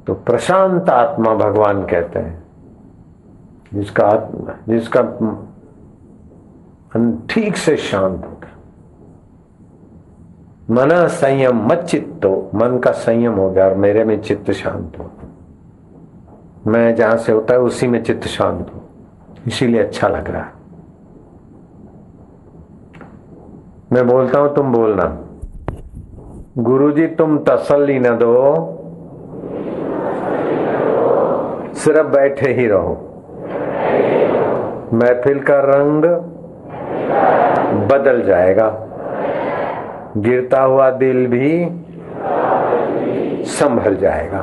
तो प्रशांत आत्मा भगवान कहते हैं, जिसका ठीक से शांत हो गया। मन संयम मत चित्तो, मन का संयम हो गया और मेरे में चित्त शांत हो। मैं जहां से होता है उसी में चित्त शांत हो, इसीलिए अच्छा लग रहा है। मैं बोलता हूं, तुम बोलना। गुरुजी तुम तसल्ली न दो, सिर्फ बैठे ही रहो। महफिल का रंग बदल जाएगा, गिरता हुआ दिल भी संभल जाएगा।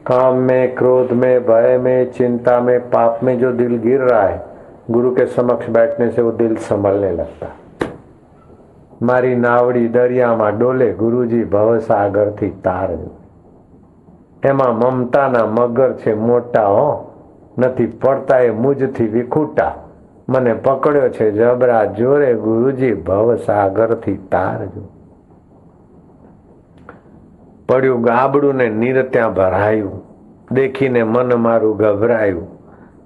काम में, क्रोध में, भय में, चिंता में, पाप में जो दिल गिर रहा है, गुरु के समक्ष बैठने से वो दिल संभलने लगता। मारी नावड़ी दरिया में डोले, गुरुजी भवसागर थी तार। एमा ममता ना मगर छे मोटा हो, નથી પડતા એ મુજથી વિખૂટા, મને પકડ્યો છે જબરા જોરે, ગુરુજી ભવસાગરથી તારજો। પડ્યું ગાબડું ને નીર ત્યાં ભરાયું, દેખીને મન મારું ગભરાયું,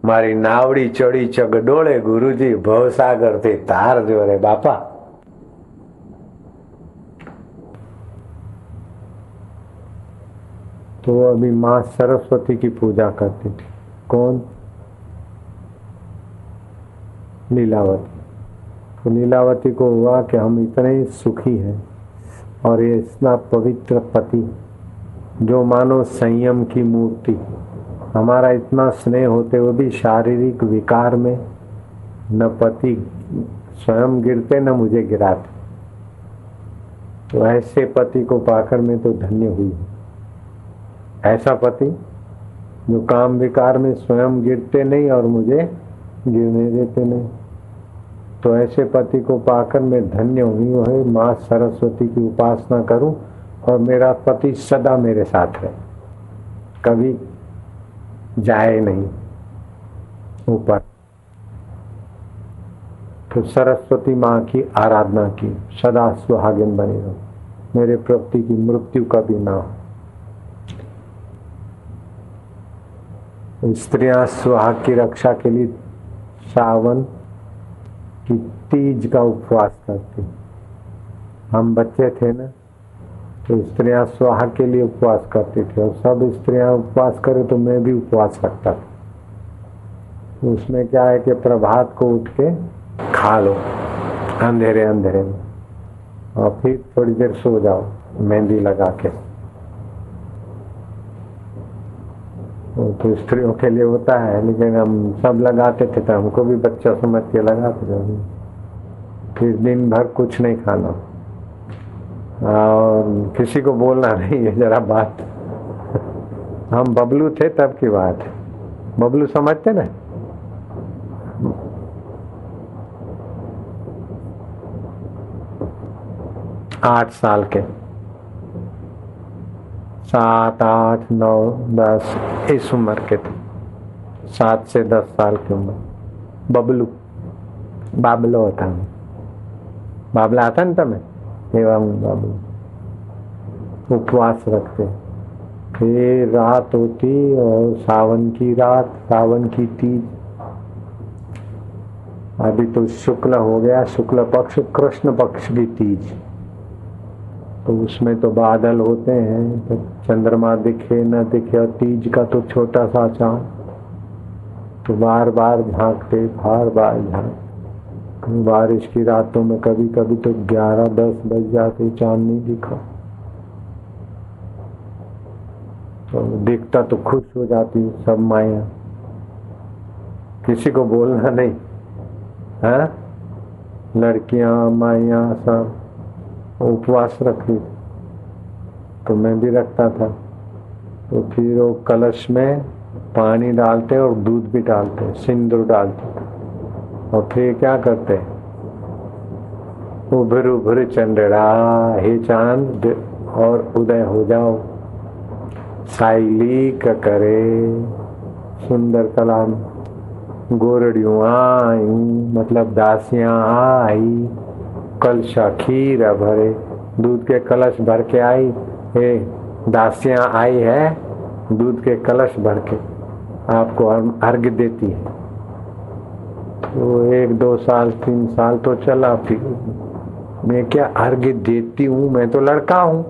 મારી નાવડી ચડી ચગડોળે, ગુરુજી ભવસાગરથી તારજો રે બાપા। तो अभी माँ सरस्वती की पूजा करती थी। कौन? लीलावती। तो लीलावती को हुआ कि हम इतने सुखी हैं और ये इतना पवित्र पति जो मानो संयम की मूर्ति, हमारा इतना स्नेह होते हुए भी शारीरिक विकार में न पति स्वयं गिरते न मुझे गिराते। तो ऐसे पति को पाकर मैं तो धन्य हुई। ऐसा पति जो काम विकार में स्वयं गिरते नहीं और मुझे गिरने देते नहीं, तो ऐसे पति को पाकर मैं धन्य हुई है। माँ सरस्वती की उपासना करूं और मेरा पति सदा मेरे साथ रहे, कभी जाए नहीं ऊपर। तो सरस्वती माँ की आराधना की, सदा सुहागिन बनी रहो, मेरे प्रति की मृत्यु कभी ना हो। स्त्रियां सुहाग की रक्षा के लिए सावन की तीज का उपवास करती। हम बच्चे थे ना, तो स्त्रियां सुहाग के लिए उपवास करती थी और सब स्त्रियां उपवास करे तो मैं भी उपवास रखता था। तो उसमें क्या है कि प्रभात को उठ के खा लो अंधेरे अंधेरे में और फिर थोड़ी देर सो जाओ मेहंदी लगा के। तो स्त्रियों के लिए होता है, लेकिन हम सब लगाते थे तो हमको भी बच्चा समझ के लगाते थे। फिर दिन भर कुछ नहीं खाना और किसी को बोलना नहीं है जरा बात। हम बबलू थे तब की बात है, बबलू समझते ना। आठ साल के, 7, 8, 9, 10 इस उम्र के थे, 7 से 10 साल की उम्र। बबलू बाबलो होता है, बाबला आता ना तमें एवं बाबलू। उपवास रखते, फिर रात होती और सावन की रात, सावन की तीज। अभी तो शुक्ल हो गया, शुक्ल पक्ष, कृष्ण पक्ष की तीज। तो उसमें तो बादल होते हैं, तो चंद्रमा दिखे न दिखे, और तीज का तो छोटा सा चांद, तो बार बार झांकते, बार बार झांक। बारिश की रातों में कभी कभी तो 11-10 बज जाते, चांद नहीं दिखा। तो दिखता तो खुश हो जाती सब माया, किसी को बोलना नहीं है। लड़कियां माया सब उपवास रखी, तो मैं भी रखता था। तो फिर वो कलश में पानी डालते और दूध भी डालते, सिंदूर डालते, और फिर क्या करते, उभर उभर चंद्रा हे चांद और उदय हो जाओ, साइली का करे सुंदर कलाम। गोरड़ियों आई मतलब दासियां आई, कलशा खीर भरे, दूध के कलश भर के आई। हे दासियां आई है दूध के कलश भर के आपको अर्घ्य देती है। तो 1-2 साल 3 साल तो चला, फिर मैं क्या अर्घ्य देती हूँ, मैं तो लड़का हूँ।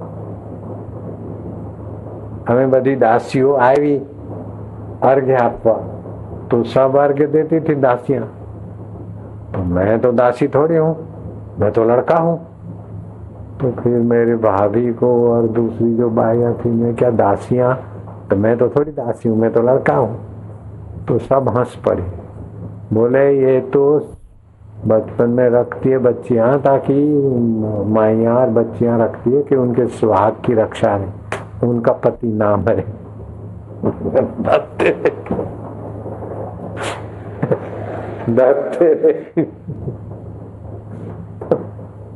हमें बधी दासियों आई अर्घ्य आपवा तो सब अर्घ्य देती थी दासियां। तो मैं तो दासी थोड़ी हूँ, मैं तो लड़का हूँ। तो फिर मेरे भाभी को और दूसरी जो बाइयां थी, मैं क्या दासियां, तो मैं तो थोड़ी दासी हूँ, मैं तो लड़का हूँ। तो सब हंस पड़े, बोले ये तो बचपन में रखती है बच्चियां, ताकि माइयां और बच्चियां रखती है कि उनके सुहाग की रक्षा रहे, उनका पति ना मरे।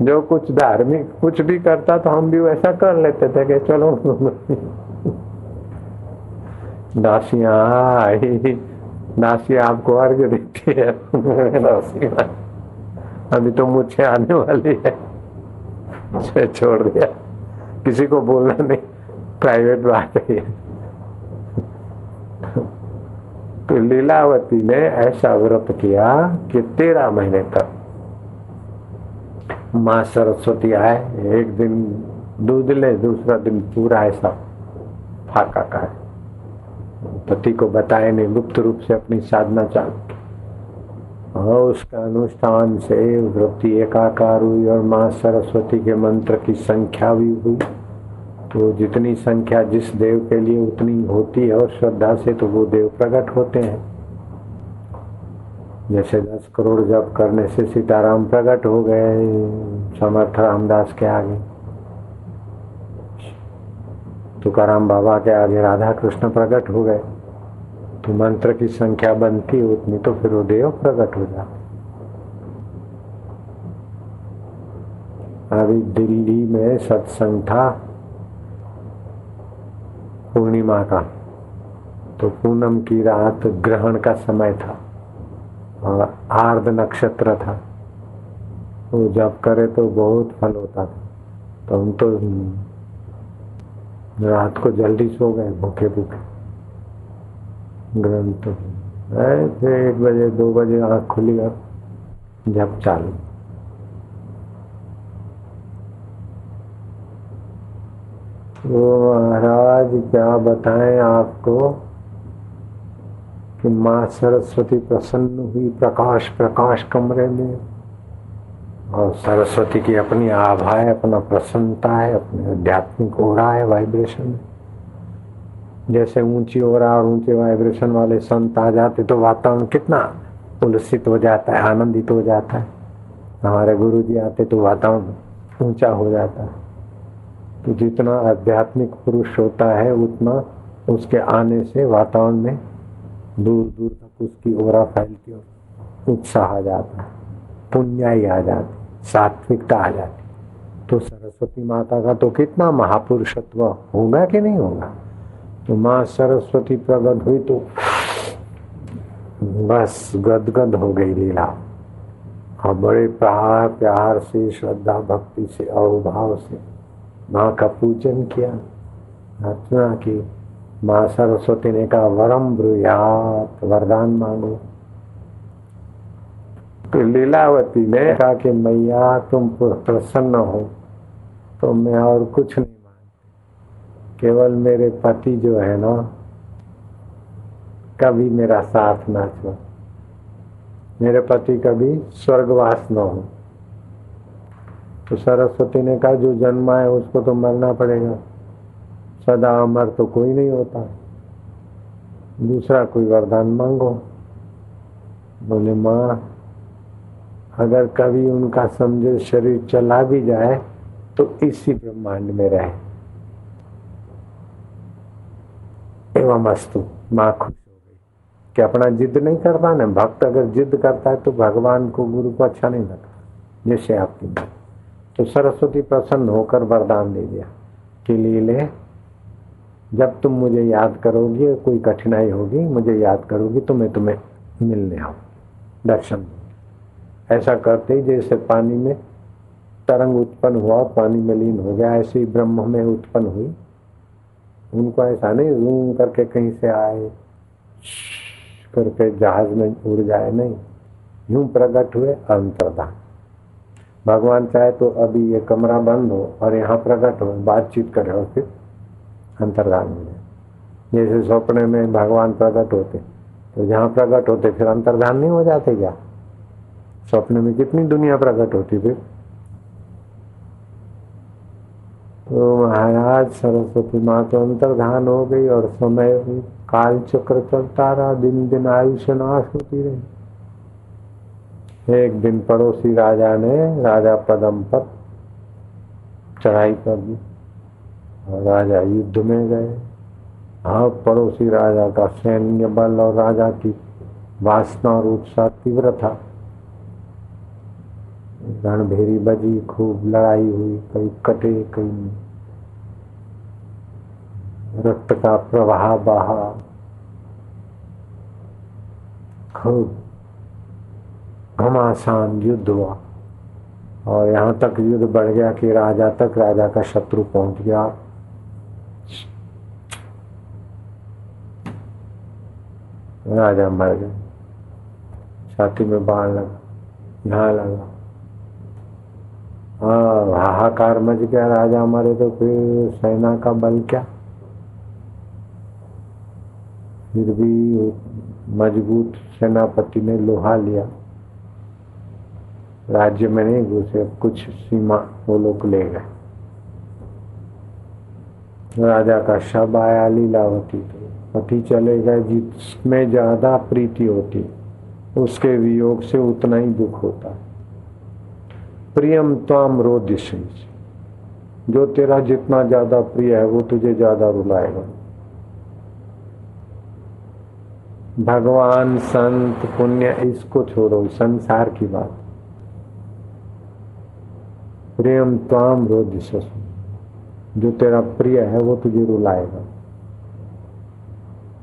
जो कुछ धार्मिक कुछ भी करता तो हम भी वैसा कर लेते थे कि चलो दासियां आई, दासियां आपको अर्घ्य देती है। दासियां अभी तो मुझे आने वाली है, छोड़ दिया, किसी को बोलना नहीं, प्राइवेट बात है। तो लीलावती ने ऐसा व्रत किया कि 13 महीने तक माँ सरस्वती आए, एक दिन दूध ले, दूसरा दिन पूरा ऐसा फाका खाए, पति को बताए नहीं, गुप्त रूप से अपनी साधना चालू की। और उसका अनुष्ठान से व्रती एकाकार हुई और माँ सरस्वती के मंत्र की संख्या भी हुई। तो जितनी संख्या जिस देव के लिए उतनी होती है और श्रद्धा से, तो वो देव प्रकट होते हैं। जैसे 10 करोड़ जप करने से सीताराम प्रकट हो गए समर्थ रामदास के आगे, तुकाराम बाबा के आगे राधा कृष्ण प्रकट हो गए। तो मंत्र की संख्या बनती है उतनी, तो फिर वो देव प्रकट हो जाते। अभी दिल्ली में सत्संग था पूर्णिमा का, तो पूनम की रात ग्रहण का समय था और आर्द्र नक्षत्र था। वो जब करे तो बहुत फल होता था। तो हम तो रात को जल्दी सो गए भूखे भूखे। ग्रहण तो फिर 1 बजे 2 बजे आँख खुली और जब चालू। वो महाराज क्या बताएं आपको कि माँ सरस्वती प्रसन्न हुई, प्रकाश प्रकाश कमरे में। और सरस्वती की अपनी आभा है, अपना प्रसन्नता है, अपने आध्यात्मिक ओरा है, वाइब्रेशन है। जैसे ऊंची ओरा और ऊंचे वाइब्रेशन वाले संत आ जाते तो वातावरण कितना उल्लसित हो जाता है, आनंदित हो जाता है। हमारे गुरु जी आते तो वातावरण ऊंचा हो जाता है। तो जितना आध्यात्मिक पुरुष होता है उतना उसके आने से वातावरण में दूर दूर तक उसकी ओरा फैलती और उत्साह आ जाता है, पुण्याई आ जाती, सात्विकता आ जाती। तो सरस्वती माता का तो कितना महापुरुषत्व होगा कि नहीं होगा। तो माँ सरस्वती प्रकट हुई तो बस गदगद हो गई लीला। और बड़े प्यार से, श्रद्धा भक्ति से और भाव से माँ का पूजन किया, अर्चना की। माँ सरस्वती ने कहा वरम ब्रूयात, वरदान मांगो। तो लीलावती ने कहा कि मैया तुम प्रसन्न हो तो मैं और कुछ नहीं मांगती, केवल मेरे पति जो है ना कभी मेरा साथ ना छोड़, मेरे पति कभी स्वर्गवास न हो। तो सरस्वती ने कहा जो जन्मा है उसको तो मरना पड़ेगा, सदा अमर तो कोई नहीं होता, दूसरा कोई वरदान मांगो। बोले माँ अगर कभी उनका समझे शरीर चला भी जाए तो इसी ब्रह्मांड में रहे। एवं अस्तु। माँ खुश हो गई कि अपना जिद नहीं करता ना, भक्त अगर जिद करता है तो भगवान को गुरु को अच्छा नहीं लगता। जैसे आपकी बात, तो सरस्वती प्रसन्न होकर वरदान दे दिया कि लीले जब तुम मुझे याद करोगी, कोई कठिनाई होगी मुझे याद करोगी तो मैं तुम्हें मिलने आऊं, दर्शन। ऐसा करते ही जैसे पानी में तरंग उत्पन्न हुआ, पानी में लीन हो गया, ऐसे ही ब्रह्म में उत्पन्न हुई उनको ऐसा नहीं जूम करके कहीं से आए करके जहाज में उड़ जाए, नहीं, यूं प्रकट हुए अंतर्धान। भगवान चाहे तो अभी ये कमरा बंद हो और यहाँ प्रकट हो, बातचीत करे और फिर अंतर्धान मिले। जैसे सपने में भगवान प्रकट होते तो जहाँ प्रकट होते फिर अंतर्धान नहीं हो जाते क्या? सपने में कितनी दुनिया प्रकट होती फिर। तो महाराज सरस्वती माँ तो अंतर्धान हो गई और समय काल चक्र चलता रहा, दिन दिन आयुष्य नाश होती रही। एक दिन पड़ोसी राजा ने राजा पदम पर चढ़ाई कर दी और राजा युद्ध में गए। हाँ, पड़ोसी राजा का सैन्य बल और राजा की वासना और उत्साह तीव्र था। रणभेरी बजी, खूब लड़ाई हुई, कई कटे, कई रक्त का प्रवाह बहा, खूब घमासान युद्ध हुआ और यहाँ तक युद्ध बढ़ गया कि राजा का शत्रु पहुंच गया। राजा मर गए, छाती में बाण लगा, यहाँ लगा, हाँ, हाहाकार मच गया। राजा मरे तो फिर सेना का बल क्या? फिर भी मजबूत सेनापति ने लोहा लिया, राज्य में नहीं घुसे, कुछ सीमा वो लोग ले गए। राजा का शव आया लीलावती, तो पति चले गए। जिसमें ज्यादा प्रीति होती उसके वियोग से उतना ही दुख होता है। प्रियम त्वाम रोदिशि, जो तेरा जितना ज्यादा प्रिय है वो तुझे ज्यादा रुलाएगा। भगवान, संत, पुण्य इसको छोड़ो, संसार की बात। प्रेम त्वाम रोदिशि, जो तेरा प्रिय है वो तुझे रुलाएगा।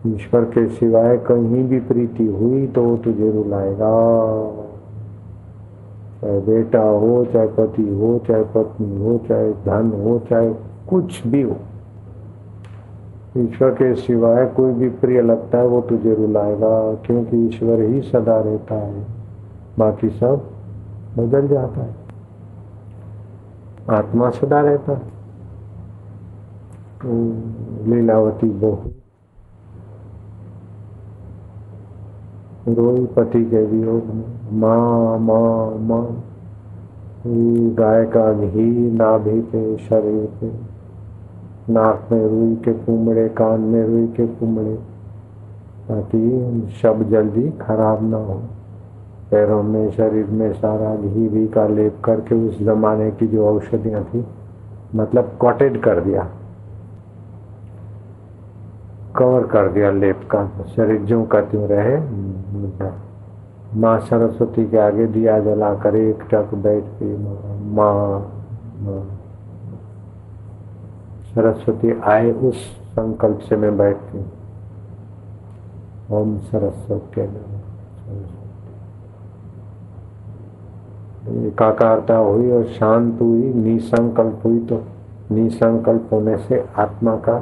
ईश्वर के सिवाय कहीं भी प्रीति हुई तो वो तुझे रुलाएगा। चाहे बेटा हो, चाहे पति हो, चाहे पत्नी हो, चाहे धन हो, चाहे कुछ भी हो, ईश्वर के सिवाय कोई भी प्रिय लगता है वो तुझे रुलाएगा, क्योंकि ईश्वर ही सदा रहता है, बाकी सब बदल जाता है। आत्मा सदा रहता है। लीलावती बहू रोई पति के वियोग में, माँ माँ माँ। गाय का घी नाभि पे, शरीर पे, नाक में रुई के कुमड़े, कान में रुई के कुमड़े, ताकि शब जल्दी खराब ना हो। पैरों में, शरीर में सारा घी का लेप करके, उस जमाने की जो औषधियां थी, मतलब कॉटेड कर दिया, कवर कर दिया लेप का, शरीर ज्यों का त्यों रहे। माँ सरस्वती के आगे दिया जला कर एक टक बैठ के माँ सरस्वती आए, उस संकल्प से मैं बैठती हूँ, ओम सरस्वती। एकाकारता हुई और शांत हुई, निसंकल्प हुई, तो निसंकल्प होने से आत्मा का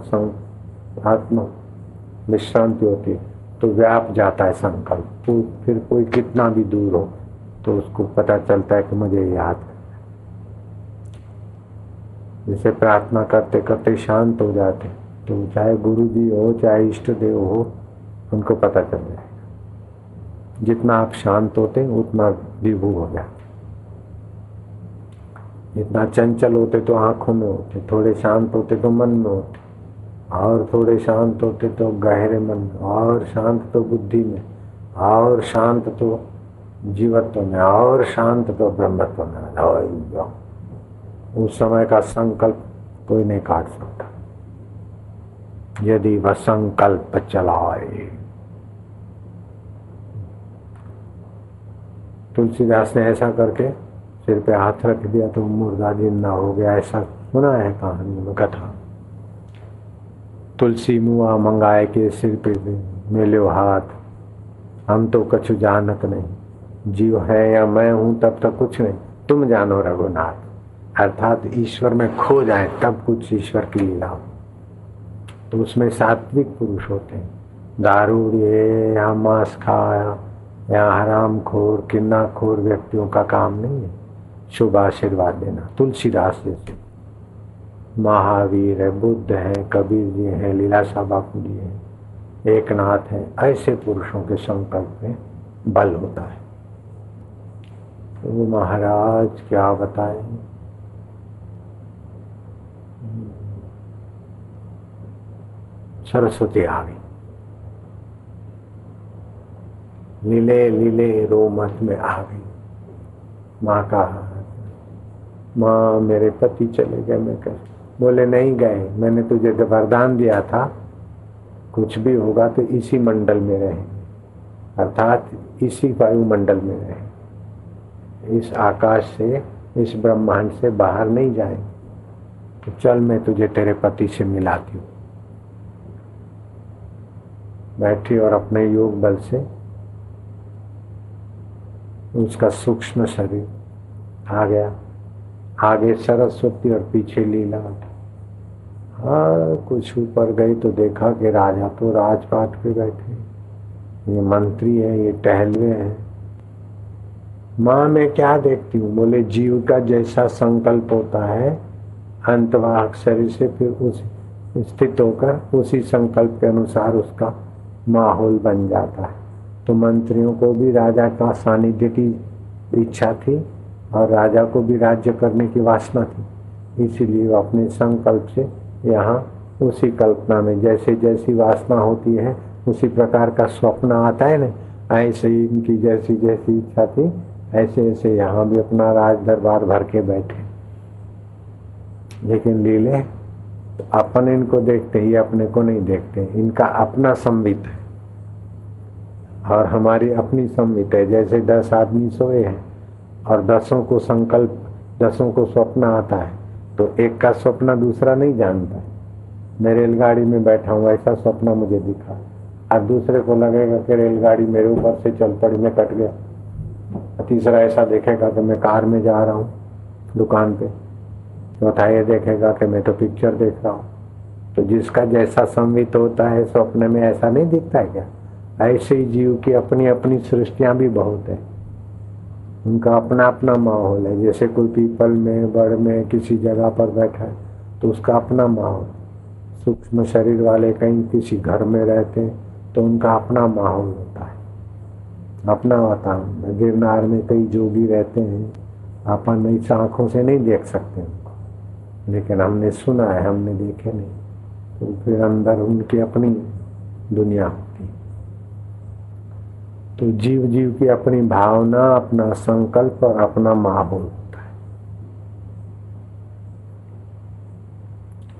आत्मा विश्रांति होती है, तो व्याप जाता है संकल्प। तो फिर कोई कितना भी दूर हो तो उसको पता चलता है कि मुझे याद। जैसे प्रार्थना करते करते शांत हो जाते, तो चाहे गुरु जी हो, चाहे इष्ट देव हो, उनको पता चल जाएगा। जितना आप शांत होते उतना विभू हो जाते। जितना चंचल होते तो आंखों में होते, थोड़े शांत होते तो मन में होते, और थोड़े शांत होते तो गहरे मन में, और शांत तो बुद्धि में, और शांत तो जीवत्व में, और शांत तो ब्रह्मत्व में। उस समय का संकल्प कोई नहीं काट सकता, यदि वह संकल्प चलाए। तुलसीदास ने ऐसा करके सिर पे हाथ रख दिया तो मुर्दा जिंदा हो गया, ऐसा सुना है कहानी में, कथा। तुलसी मुआ मंगाए के सिर पे मेल्यो हाथ, हम तो कछु जानत नहीं, जीव है या मैं हूं तब तक कुछ नहीं, तुम जानो रघुनाथ। अर्थात ईश्वर में खो जाए तब कुछ ईश्वर की लीला हो। तो उसमें सात्विक पुरुष होते हैं। दारू ये या मांस खाया या हराम खोर किन्ना खोर व्यक्तियों का काम नहीं है शुभ आशीर्वाद देना। तुलसीदास जैसे, महावीर है, बुद्ध है, कबीर जी हैं, लीलाशाह बापू जी हैं, एकनाथ है, ऐसे पुरुषों के संकल्प में बल होता है। तो महाराज क्या बताएं। सरस्वती आ गई। लीले लीले रोमत में आ गई। माँ का, माँ मेरे पति चले गए। मैं कह, बोले नहीं गए, मैंने तुझे तो वरदान दिया था कुछ भी होगा तो इसी मंडल में रहे, अर्थात इसी वायुमंडल में रहे, इस आकाश से इस ब्रह्मांड से बाहर नहीं जाए। तो चल मैं तुझे तेरे पति से मिलाती हूँ। बैठी और अपने योग बल से उसका सूक्ष्म शरीर आ गया। आगे सरस्वती और पीछे लीला। हाँ कुछ ऊपर गई तो देखा कि राजा तो राजपाट पे बैठे, ये मंत्री है, ये टहलवे हैं। माँ मैं क्या देखती हूँ? बोले जीव का जैसा संकल्प होता है अंतवाहक शरीर से, फिर उस स्थित होकर उसी संकल्प के अनुसार उसका माहौल बन जाता है। तो मंत्रियों को भी राजा का सानिध्य की इच्छा थी और राजा को भी राज्य करने की वासना थी, इसीलिए वो अपने संकल्प से यहाँ उसी कल्पना में जैसे जैसी वासना होती है उसी प्रकार का स्वप्न आता है ना, ऐसे ही इनकी जैसी जैसी इच्छा थी ऐसे ऐसे यहाँ भी अपना राज दरबार भर के बैठे। लेकिन लीले अपन इनको देखते ही अपने को नहीं देखते, इनका अपना संवित है और हमारी अपनी संवित है। जैसे 10 आदमी सोए हैं और 10 को संकल्प 10 को स्वप्न आता है तो एक का स्वप्न दूसरा नहीं जानता है। मैं रेलगाड़ी में बैठा हूँ ऐसा स्वप्न मुझे दिखा, और दूसरे को लगेगा कि रेलगाड़ी मेरे ऊपर से चल पड़ी, मैं कट गया। तीसरा ऐसा देखेगा कि मैं कार में जा रहा हूँ दुकान पे। चौथा ये देखेगा कि मैं तो पिक्चर देख रहा हूँ। तो जिसका जैसा संवित होता है स्वप्न में ऐसा नहीं दिखता है क्या? ऐसे ही जीव की अपनी अपनी सृष्टियां भी बहुत है, उनका अपना अपना माहौल है। जैसे कोई पीपल में बड़ में किसी जगह पर बैठा है तो उसका अपना माहौल। सूक्ष्म शरीर वाले कहीं किसी घर में रहते हैं तो उनका अपना माहौल होता है, अपना वातावरण। गिरनार में कई जोगी रहते हैं, अपन इस आंखों से नहीं देख सकते उनको, लेकिन हमने सुना है, हमने देखे नहीं। तो फिर अंदर उनकी अपनी दुनिया होती है। तो जीव जीव की अपनी भावना, अपना संकल्प और अपना माहौल होता है।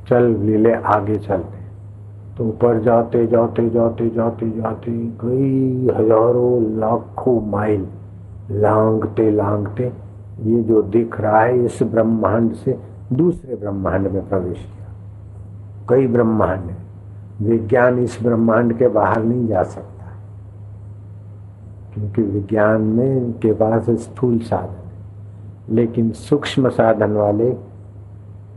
चल लीले आगे चलते। तो ऊपर जाते जाते जाते जाते जाते कई हजारों लाखों माइल लांघते लांघते ये जो दिख रहा है इस ब्रह्मांड से दूसरे ब्रह्मांड में प्रवेश किया। कई ब्रह्मांड है, विज्ञान इस ब्रह्मांड के बाहर नहीं जा सकता क्योंकि विज्ञान में इनके पास स्थूल साधन है, लेकिन सूक्ष्म साधन वाले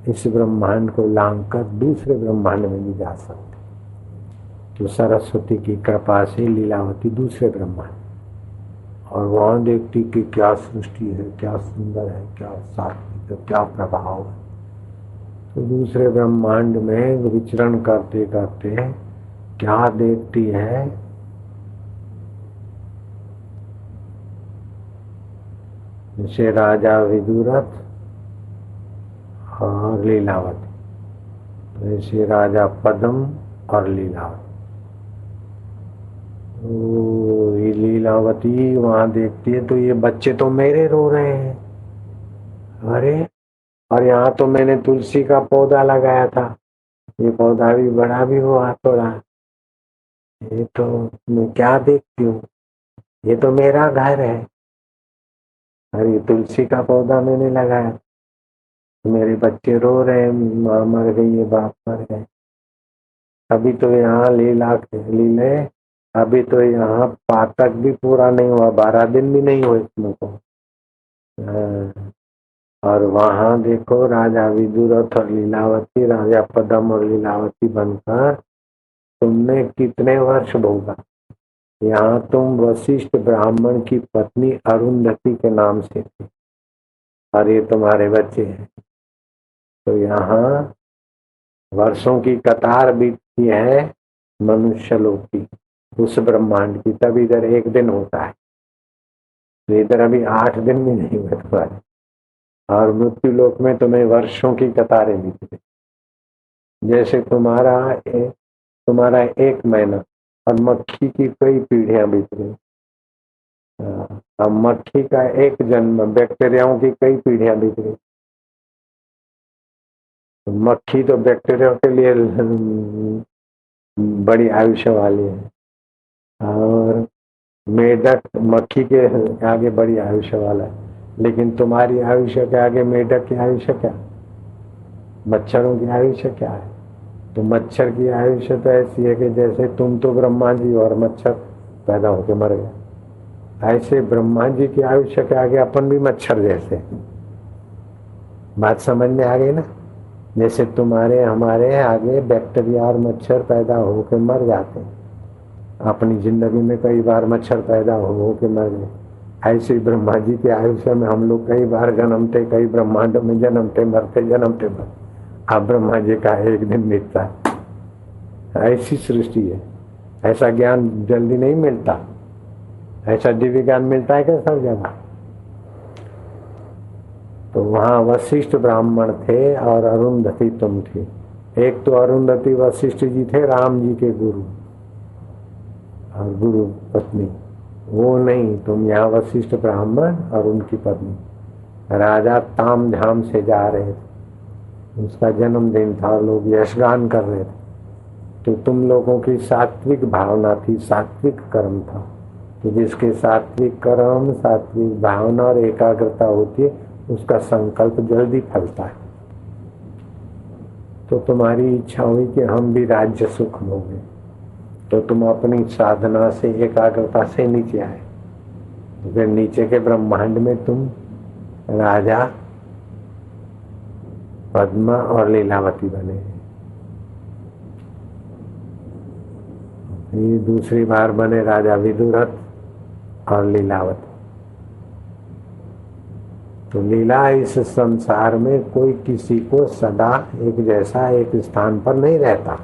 इस ब्रह्मांड को लांघकर दूसरे ब्रह्मांड में भी जा सकते। तो सरस्वती की कृपा से लीलावती दूसरे ब्रह्मांड, और वहां देखती कि क्या सृष्टि है, क्या सुंदर है, क्या सात्विक, क्या प्रभाव है। तो दूसरे ब्रह्मांड में विचरण करते करते क्या देखती है? जैसे राजा विदुरथ और लीलावती, जैसे राजा पद्म और लीलावती। ये लीलावती वहां देखती है तो ये बच्चे तो मेरे रो रहे हैं, अरे और यहाँ तो मैंने तुलसी का पौधा लगाया था, ये पौधा भी बड़ा भी हुआ थोड़ा। ये तो मैं क्या देखती हूँ, ये तो मेरा घर है। अरे तुलसी का पौधा मैंने लगाया, तो मेरे बच्चे रो रहे हैं, माँ मर गई है, बाप मर गए। अभी तो यहाँ लीले अभी तो यहाँ पातक भी पूरा नहीं हुआ, 12 दिन भी नहीं हुए तुमको। और वहां देखो राजा विदुरथ और लीलावती, राजा पद्म और लीलावती बनकर तुमने कितने वर्ष भोगा। यहाँ तुम वशिष्ठ ब्राह्मण की पत्नी अरुंधति के नाम से थे और ये तुम्हारे बच्चे हैं। तो यहाँ वर्षों की कतार बीतती है मनुष्य लोक की, उस ब्रह्मांड की, तब इधर एक दिन होता है। तो इधर अभी 8 दिन भी नहीं हुए तुम्हारे, और मृत्यु लोक में तुम्हें वर्षों की कतारें बीत गई। जैसे तुम्हारा 1 महीना और मक्खी की कई पीढ़ियां बीत गई। अब मक्खी का 1 जन्म, बैक्टीरियाओं की कई पीढ़ियां बीत गई। मक्खी तो बैक्टीरिया के लिए बड़ी आयुष्य वाली है, और मेढक मक्खी के आगे बड़ी आयुष्य वाला है, लेकिन तुम्हारी आयुष्य के आगे मेढक की आयुष्य क्या, मच्छरों की आयुष्य क्या है। तो मच्छर की आयुष्य तो ऐसी है कि जैसे तुम तो ब्रह्मा जी और मच्छर पैदा होकर मर गया, ऐसे ब्रह्मा जी की आयुष्य के आगे अपन भी मच्छर जैसे। बात समझ में आ गई ना। जैसे तुम्हारे हमारे आगे बैक्टीरिया और मच्छर पैदा होकर मर जाते हैं, अपनी जिंदगी में कई बार मच्छर पैदा होकर मर गए, ऐसे ब्रह्मा जी के आयुष्य में हम लोग कई बार जन्मते, कई ब्रह्मांड में जन्मते मरते जन्मते मरते। अब ब्रह्मा जी का एक दिन मिलता है। ऐसी सृष्टि है। ऐसा ज्ञान जल्दी नहीं मिलता, ऐसा दिव्य ज्ञान मिलता है क्या सब जगह। तो वहां वशिष्ठ ब्राह्मण थे और अरुंधति तुम थी। एक तो अरुंधति वशिष्ठ जी थे, राम जी के गुरु और गुरु पत्नी, वो नहीं, तुम यहाँ वशिष्ठ ब्राह्मण और उनकी पत्नी। राजा ताम झाम से जा रहे थे, उसका जन्मदिन था, लोग यशगान कर रहे थे। तो तुम लोगों की सात्विक भावना थी, सात्विक कर्म था। तो जिसके सात्विक कर्म, सात्विक भावना और एकाग्रता होती है, उसका संकल्प जल्दी फलता है। तो तुम्हारी इच्छा हुई कि हम भी राज्य सुख भोगे, तो तुम अपनी साधना से, एकाग्रता से नीचे आए। फिर नीचे के ब्रह्मांड में तुम राजा पद्मा और लीलावती बने। ये दूसरी बार बने राजा विदुरथ और लीलावती। तो लीला इस संसार में कोई किसी को सदा एक जैसा एक स्थान पर नहीं रहता,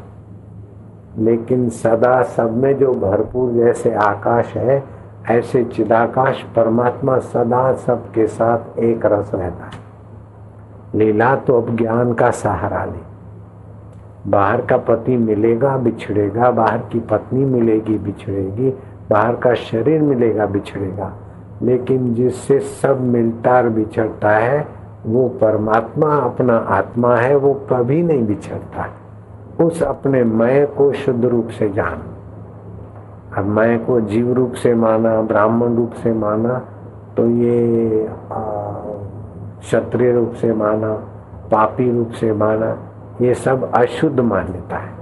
लेकिन सदा सब में जो भरपूर जैसे आकाश है, ऐसे चिदाकाश परमात्मा सदा सबके साथ एक रस रहता है। लीला तो अब ज्ञान का सहारा ले। बाहर का पति मिलेगा बिछड़ेगा, बाहर की पत्नी मिलेगी बिछड़ेगी, बाहर का शरीर मिलेगा बिछड़ेगा, लेकिन जिससे सब मिलता और बिछड़ता है वो परमात्मा अपना आत्मा है, वो कभी नहीं बिछड़ता है। उस अपने मैं को शुद्ध रूप से जान। अब मैं को जीव रूप से माना, ब्राह्मण रूप से माना, तो ये क्षत्रिय रूप से माना, पापी रूप से माना, ये सब अशुद्ध मान्यता है।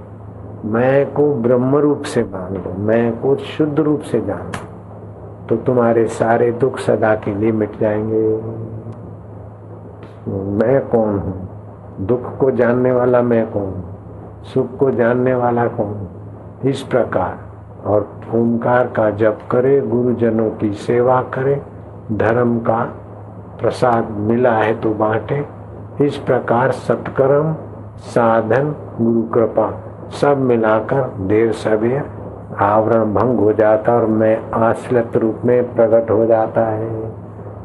मैं को ब्रह्म रूप से मान लो, मैं को शुद्ध रूप से जान लो, तो तुम्हारे सारे दुख सदा के लिए मिट जाएंगे। मैं कौन हूँ, दुख को जानने वाला मैं कौन हूँ, सुख को जानने वाला कौन हूँ, इस प्रकार। और ओंकार का जप करे, गुरुजनों की सेवा करे, धर्म का प्रसाद मिला है तो बांटे। इस प्रकार सत्कर्म, साधन, गुरु कृपा सब मिलाकर देर सवेर आवरण भंग हो जाता और मैं असलियत रूप में प्रकट हो जाता है।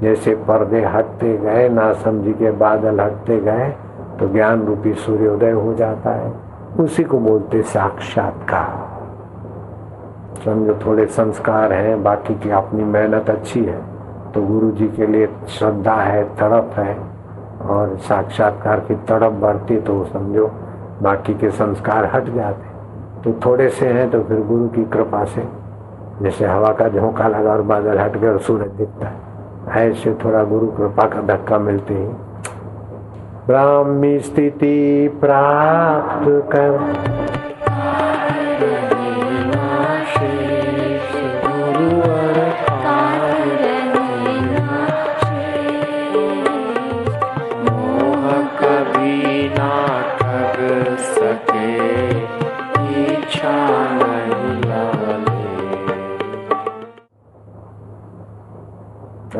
जैसे पर्दे हटते गए, नासमझी के बादल हटते गए, तो ज्ञान रूपी सूर्योदय हो जाता है। उसी को बोलते साक्षात्कार। समझो थोड़े संस्कार हैं, बाकी की अपनी मेहनत अच्छी है, तो गुरु जी के लिए श्रद्धा है, तड़प है, और साक्षात्कार की तड़प बढ़ती, तो समझो बाकी के संस्कार हट जाते। तो थोड़े से हैं तो फिर गुरु की कृपा से, जैसे हवा का झोंका लगा और बादल हट गए और सूरज दिखता है, ऐसे थोड़ा गुरु कृपा का धक्का मिलते ही ब्राह्मी स्थिति प्राप्त कर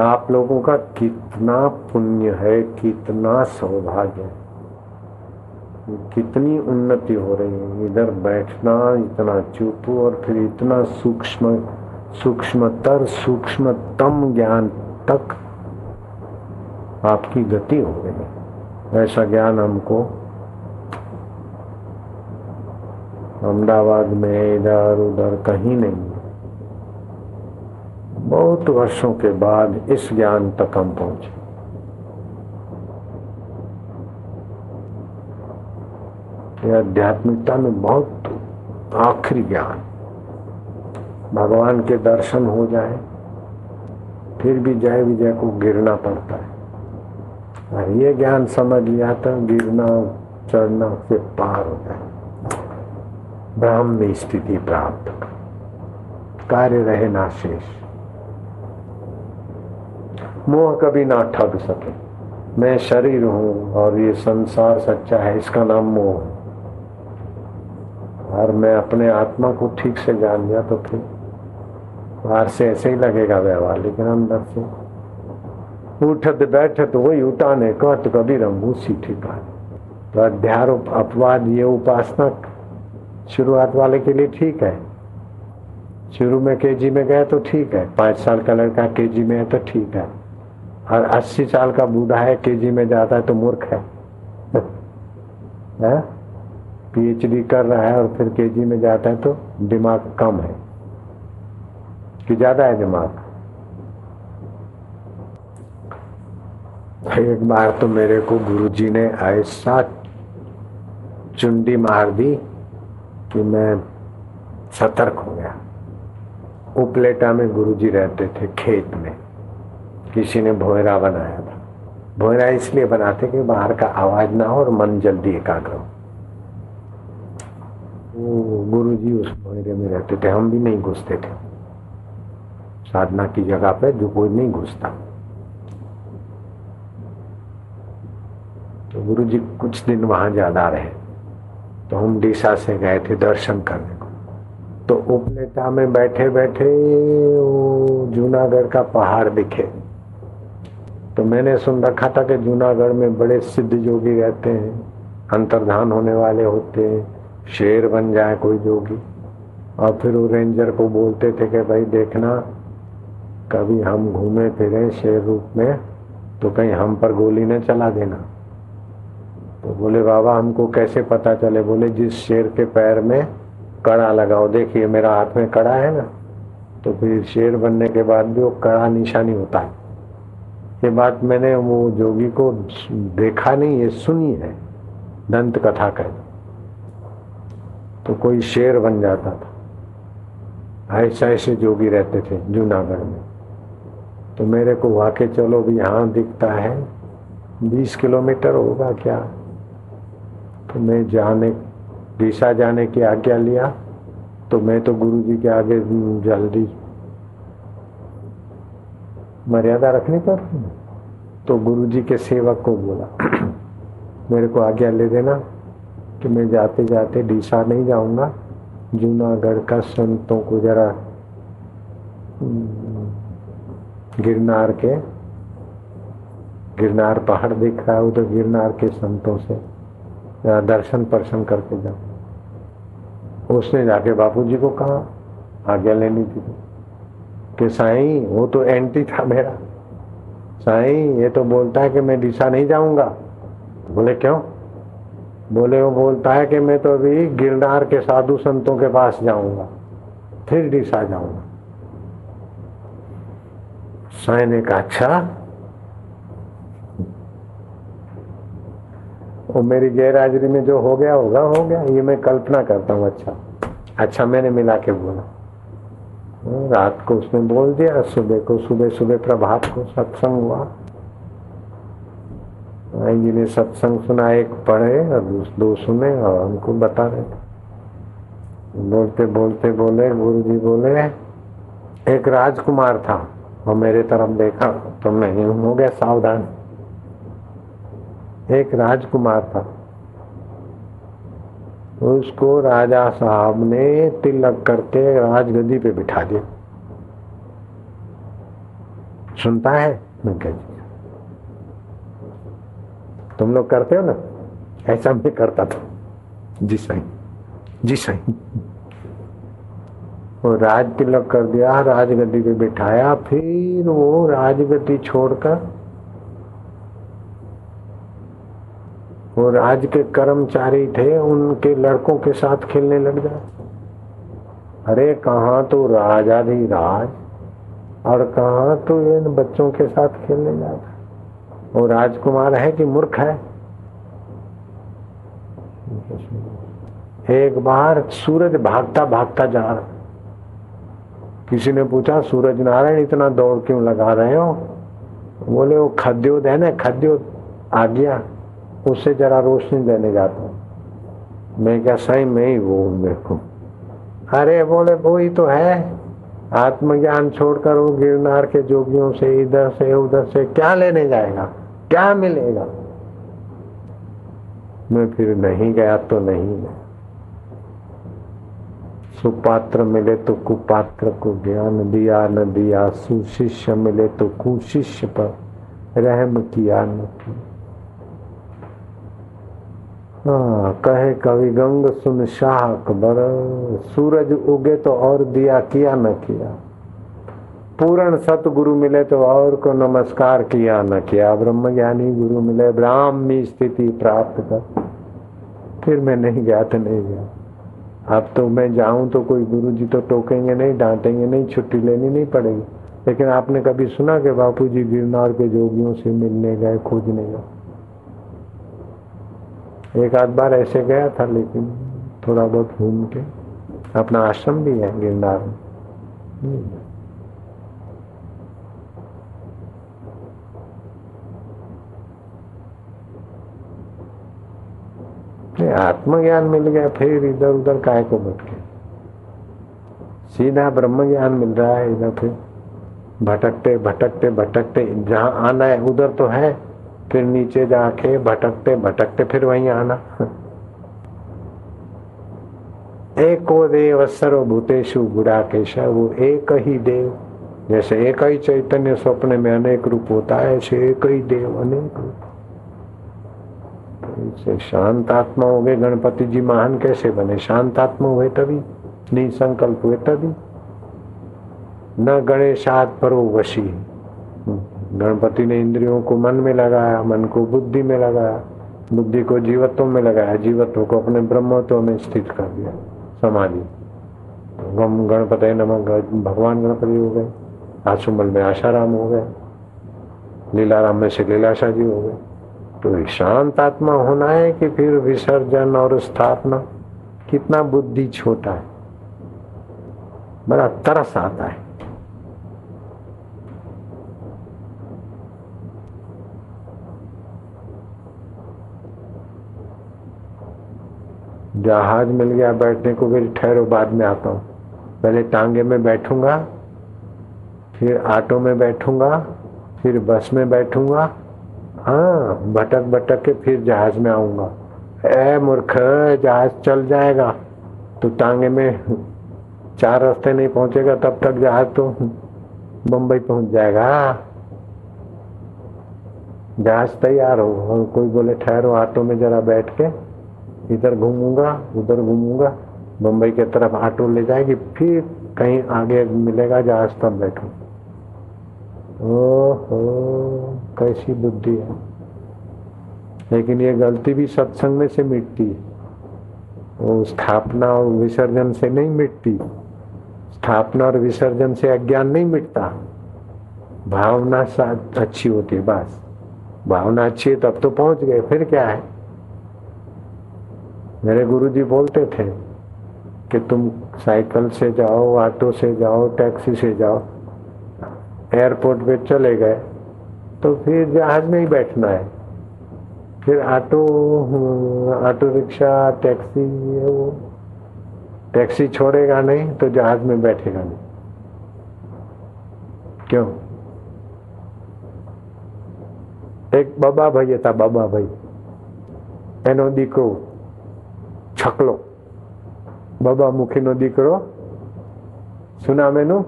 आप लोगों का कितना पुण्य है, कितना सौभाग्य है, कितनी उन्नति हो रही है। इधर बैठना, इतना चुप और फिर इतना सूक्ष्म, सूक्ष्मतर सूक्ष्मतम ज्ञान तक आपकी गति हो गई है। ऐसा ज्ञान हमको अहमदाबाद में इधर उधर कहीं नहीं है। बहुत वर्षों के बाद इस ज्ञान तक हम पहुंचे। यह आध्यात्मिकता में बहुत आखिरी ज्ञान। भगवान के दर्शन हो जाए फिर भी जय विजय को गिरना पड़ता है, और ये ज्ञान समझ लिया तो गिरना चढ़ना से पार हो जाए, ब्राह्मी स्थिति प्राप्त, कार्य रहे ना शेष, मोह कभी ना ठग सके। मैं शरीर हूं और ये संसार सच्चा है, इसका नाम मोह है। और मैं अपने आत्मा को ठीक से जान लिया तो फिर बाहर से ऐसे ही लगेगा व्यवहार, लेकिन अंदर से उठत बैठत वही उठाने कहत कबीर उसी ठिकाने। तो अध्यारोप अपवाद ये उपासना शुरुआत वाले के लिए ठीक है। शुरू में केजी में गए तो ठीक है, 5 साल का लड़का केजी में है तो ठीक है, और 80 साल का बूढ़ा है केजी में जाता है तो मूर्ख है। पीएचडी कर रहा है और फिर केजी में जाता है तो दिमाग कम है कि ज्यादा है दिमाग। एक बार तो मेरे को गुरुजी ने ऐसा चुंडी मार दी कि मैं सतर्क हो गया। उपलेटा में गुरुजी रहते थे, खेत में किसी ने भोयरा बनाया था। भोयरा इसलिए बनाते कि बाहर का आवाज ना हो और मन जल्दी एकाग्र हो। गुरुजी उस भोयरे में रहते थे, हम भी नहीं घुसते थे साधना की जगह पे, जो कोई नहीं घुसता। तो गुरुजी कुछ दिन वहां ज्यादा रहे, तो हम डीसा से गए थे दर्शन करने को। तो उपलेटा में बैठे बैठे जूनागढ़ का पहाड़ दिखे। तो मैंने सुन रखा था कि जूनागढ़ में बड़े सिद्ध योगी रहते हैं, अंतर्धान होने वाले होते हैं, शेर बन जाए कोई योगी। और फिर वो रेंजर को बोलते थे कि भाई देखना कभी हम घूमे फिरे शेर रूप में तो कहीं हम पर गोली न चला देना। तो बोले बाबा हमको कैसे पता चले? बोले जिस शेर के पैर में कड़ा लगाओ, देखिए मेरा हाथ में कड़ा है ना, तो फिर शेर बनने के बाद भी वो कड़ा निशानी होता है। ये बात मैंने वो जोगी को देखा नहीं, ये सुनी है, दंत कथा कहते। तो कोई शेर बन जाता था। ऐसे ऐसे जोगी रहते थे जूनागढ़ में। तो मेरे को वाके चलो भी यहाँ दिखता है 20 किलोमीटर होगा क्या। तो मैं डीसा जाने की आज्ञा लिया। तो मैं तो गुरुजी के आगे जल्दी मर्यादा रखनी पड़ती। तो गुरुजी के सेवक को बोला मेरे को आज्ञा ले देना कि मैं जाते जाते डीसा नहीं जाऊंगा, जूनागढ़ का संतों को जरा गिरनार पहाड़ दिख रहा है उधर, गिरनार के संतों से दर्शन पर्शन करके जाओ। उसने जाके बापूजी को कहा, आज्ञा लेनी थी कि साईं वो तो एंटी था मेरा, साईं ये तो बोलता है कि मैं डीसा नहीं जाऊंगा। बोले क्यों? बोले वो बोलता है कि मैं तो अभी गिरनार के साधु संतों के पास जाऊंगा फिर डीसा जाऊंगा। साईं ने कहा अच्छा। वो मेरी गैरहाजिरी में जो हो गया होगा हो गया, ये मैं कल्पना करता हूँ। अच्छा मैंने मिला के बोला। रात को उसने बोल दिया, सुबह प्रभात को सत्संग हुआ। जी ने सत्संग सुना, एक पढ़े और 2 सुने और हमको बता रहे थे। बोलते बोलते बोले गुरुजी बोले एक राजकुमार था और मेरे तरफ देखा तो मैं हो गया सावधान। एक राजकुमार था, उसको राजा साहब ने तिलक करके राजगद्दी पे बिठा दिया। सुनता है? मैं कह तुम लोग करते हो ना, ऐसा मैं करता था। जी सही, जी सही। वो राज तिलक कर दिया, राजगद्दी पे बिठाया, फिर वो राजगद्दी छोड़कर वो राज के कर्मचारी थे, उनके लड़कों के साथ खेलने लग जाए। अरे कहाँ तो राजाधिराज और कहाँ तो इन बच्चों के साथ खेलने जाता। वो राजकुमार है कि मूर्ख है? एक बार सूरज भागता भागता जा रहा, किसी ने पूछा सूरज नारायण इतना दौड़ क्यों लगा रहे हो? बोले वो खद्योत है ना, खद्योत आ गया, उससे जरा रोशनी देने जाता हूं। मैं क्या सही में ही वो मेरे को? अरे बोले वो ही तो है, आत्मज्ञान छोड़कर वो गिरनार के जोगियों से इधर से उधर से क्या लेने जाएगा, क्या मिलेगा? मैं फिर नहीं गया तो नहीं गया। सुपात्र मिले तो कुपात्र को ज्ञान दिया न दिया, सुशिष्य मिले तो कुशिष्य पर रहम किया न किया। हाँ, कहे कवि गंग सुन शाह अकबर, सूरज उगे तो और दिया किया न किया, पूर्ण सतगुरु मिले तो और को नमस्कार किया न किया, ब्रह्म ज्ञानी गुरु मिले ब्राह्मी स्थिति प्राप्त कर। फिर मैं नहीं गया तो नहीं गया। अब तो मैं जाऊं तो कोई गुरु जी तो टोकेंगे नहीं, डांटेंगे नहीं, छुट्टी लेनी नहीं पड़ेगी। लेकिन आपने कभी सुना कि बापू जी गिरनार के जोगियों से मिलने गए, खोजने गए? एक आध बार ऐसे गया था, लेकिन थोड़ा बहुत घूम के। अपना आश्रम भी है गिरनार में। आत्मज्ञान मिल गया, फिर इधर उधर काहे को भटके? सीधा ब्रह्म ज्ञान मिल रहा है, इधर फिर भटकते भटकते भटकते जहाँ आना है उधर तो है, फिर नीचे जाके भटकते भटकते फिर वहीं आना। एको देव सर्वभूतेषु गुडाकेश, वो एक ही देव। जैसे एक ही चैतन्य स्वप्न में अनेक रूप होता है, ऐसे एक ही देव अनेक रूप। इससे शांत आत्मा हो गए। गणपति जी महान कैसे बने? शांत आत्मा हुए तभी, निसंकल्प हुए तभी। न गणेशात् परो वशी, गणपति ने इंद्रियों को मन में लगाया, मन को बुद्धि में लगाया, बुद्धि को जीवत्व में लगाया, जीवत्व को अपने ब्रह्मत्व में स्थित कर दिया, समाधि। गणपति नमः, भगवान गणपति हो गए, आसुमल में आशाराम हो गए, लीलाराम में से लीलाशाह जी हो गए। तो शांत आत्मा होना है कि फिर विसर्जन और स्थापना? कितना बुद्धि छोटा है, बड़ा तरस आता है। जहाज मिल गया बैठने को, फिर ठहरो बाद में आता हूँ। पहले टांगे में बैठूंगा, फिर ऑटो में बैठूंगा, फिर बस में बैठूंगा, हाँ भटक भटक के फिर जहाज में आऊंगा। ए मूर्ख, जहाज चल जाएगा तो टांगे में 4 रास्ते नहीं पहुंचेगा, तब तक जहाज तो बंबई पहुंच जाएगा। जहाज तैयार हो और कोई बोले ठहरो ऑटो में जरा बैठ के, इधर घूमूंगा उधर घूमूंगा, बंबई की तरफ ऑटो ले जाएगी, फिर कहीं आगे मिलेगा जहाज, तब बैठो। ओहो, कैसी बुद्धि है। लेकिन ये गलती भी सत्संग में से मिटती है, वो स्थापना और विसर्जन से नहीं मिटती। स्थापना और विसर्जन से अज्ञान नहीं मिटता, भावना अच्छी होती है। बस भावना अच्छी है तब तो पहुंच गए, फिर क्या है। मेरे गुरुजी बोलते थे कि तुम साइकिल से जाओ, ऑटो से जाओ, टैक्सी से जाओ, एयरपोर्ट पे चले गए तो फिर जहाज में ही बैठना है। फिर ऑटो रिक्शा, टैक्सी, वो टैक्सी छोड़ेगा नहीं तो जहाज में बैठेगा नहीं। क्यों? एक बाबा भाई था, बाबा भाई एनो दीकरो छकलो, बाबा मुखी नो दीकरो, सुना मैनू?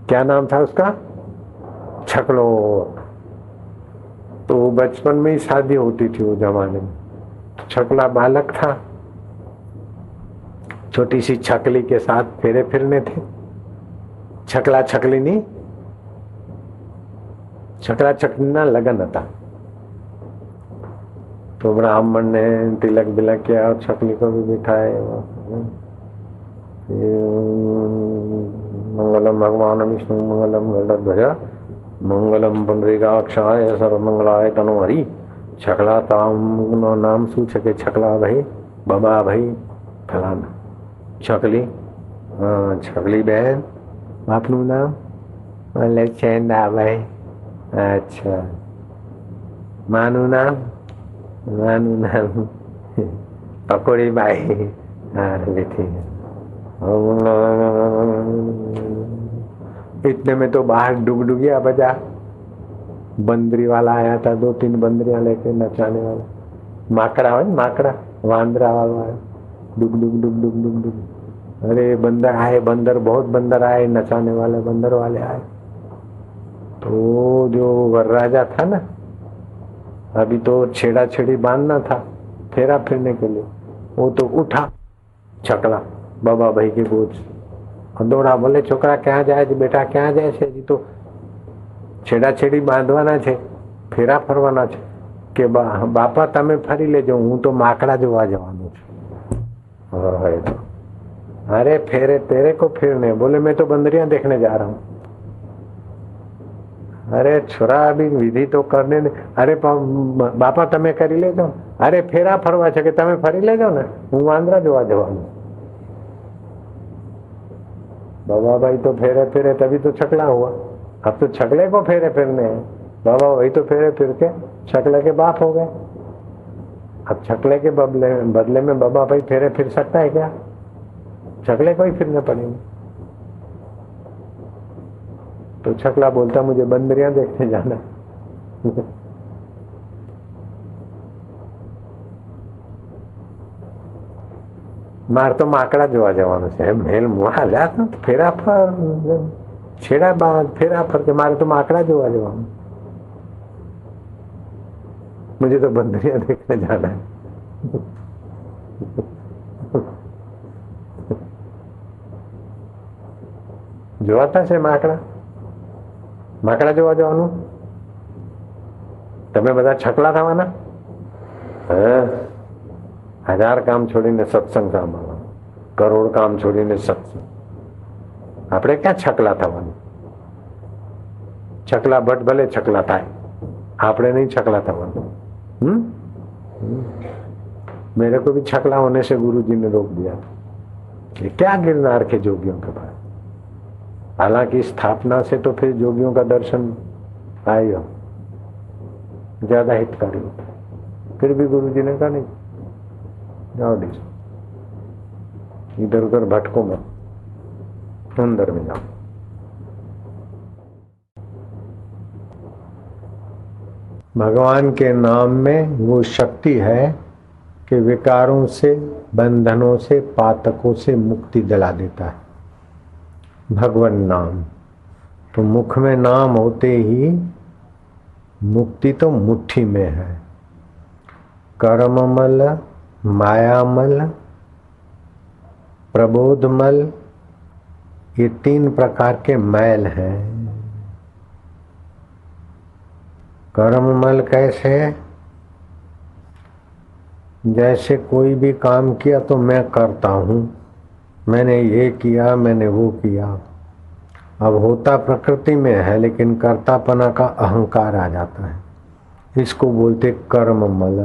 क्या नाम था उसका? छकलो। तो बचपन में ही शादी होती थी वो जमाने में। तो छकला बालक था, छोटी सी छकली के साथ फेरे फिरने थे। छकला छकली नहीं, छकला छकली ना लगन था। तो ब्राह्मण ने तिलक बिलक किया और छकली को भी बिठाए। मंगलम भगवान विष्णु मंगलम गरुड़ध्वज मंगलम पुंडरीकाक्षाय सर्वमंगलाय तनोहरि। छकला ताम नाम सूचके छकला भाई बाबा भाई फलाना छकली। हाँ छकली बहन आपનું નામ? એટલે ચેન્ડા ભાઈ। अच्छा માનું નામ? માનું નામ પકોડી બાઈ। हाँ ठीक है। इतने में तो बाहर डुगडुगिया बजा। बंदरी वाला आया था, 2-3 बंदरियां लेके नचाने वाला। माकड़ा है माकड़ा, वांदरा वाला है। डुग डुग डुग डुग डुग डुग। अरे बंदर आए, बंदर बहुत बंदर आए, नचाने वाले बंदर वाले आए। तो जो वरराजा था ना, अभी तो छेड़ा छेड़ी बांधना था फेरा फिरने के लिए, वो तो उठा छकला बाबा भाई की गोद और दौड़ा। बोले छोकरा क्या जाए बेटा, क्या जाए છે? जी तो छेड़ा छेड़ी बांधवाना છે, फेरा फरवाना છે કે બાપા તમે ફરી લેજો, હું તો માકડા જોવા જવાનું છું। अरे फेरे तेरे को फिरने? बोले मैं तो बंदरियां देखने जा रहा हूँ। अरे छोरा अभी विधि तो करने दे। अरे बापा તમે કરી લેજો। अरे फेरा फरवा છે કે તમે ફરી લેજો ને, હું વાંદરા જોવા જવાનું। बाबा भाई तो फेरे फिरे तभी तो छकला हुआ। अब तो छकले को फेरे फिरने हैं। बाबा भाई तो फेरे फिर के छकले के बाप हो गए। अब छकले के बदले में बाबा भाई फेरे फिर सकता है क्या? छकले को ही फिरने पड़ेंगे। तो छकला बोलता मुझे बंदरियां देखने जाना। मार तो माकड़ा जोवा जवानो છે। મેલ મુહાલા તો ફેરા ફર છેડા બાદ फेरा फर के मारे तो माकड़ा जोवा जवानो। मुझे तो बंदरियां देखने जाना है। જોવાતા છે માકડા? માકડા જોવા જવાનું? તમે બધા છકલા થવાના? હા, 1000 કામ છોડીને સત્સંગ સાંભળવાનું, કરોડ કામ છોડીને સત્સંગ। આપણે ક્યાં છકલા થવાનું? છકલા ભટ્ટ ભલે છકલા થાય, આપણે नहीं छकला થવાનું। मेरे को भी छकला होने से गुरु जी ने रोक दिया। ये क्या गिरनार के जोगियों के पास? हालांकि स्थापना से तो फिर जोगियों का दर्शन आएगा, ज्यादा हितकारी होता है। फिर भी गुरु जी ने कहा नहीं, जाओ इधर उधर भटको मत, अंदर में जाओ। भगवान के नाम में वो शक्ति है कि विकारों से, बंधनों से, पातकों से मुक्ति दिला देता है भगवान नाम। तो मुख में नाम होते ही मुक्ति तो मुट्ठी में है। कर्ममल, मायामल, प्रबोधमल, ये 3 प्रकार के मैल हैं। कर्ममल कैसे? जैसे कोई भी काम किया तो मैं करता हूँ, मैंने ये किया, मैंने वो किया। अब होता प्रकृति में है, लेकिन कर्तापना का अहंकार आ जाता है। इसको बोलते कर्ममल।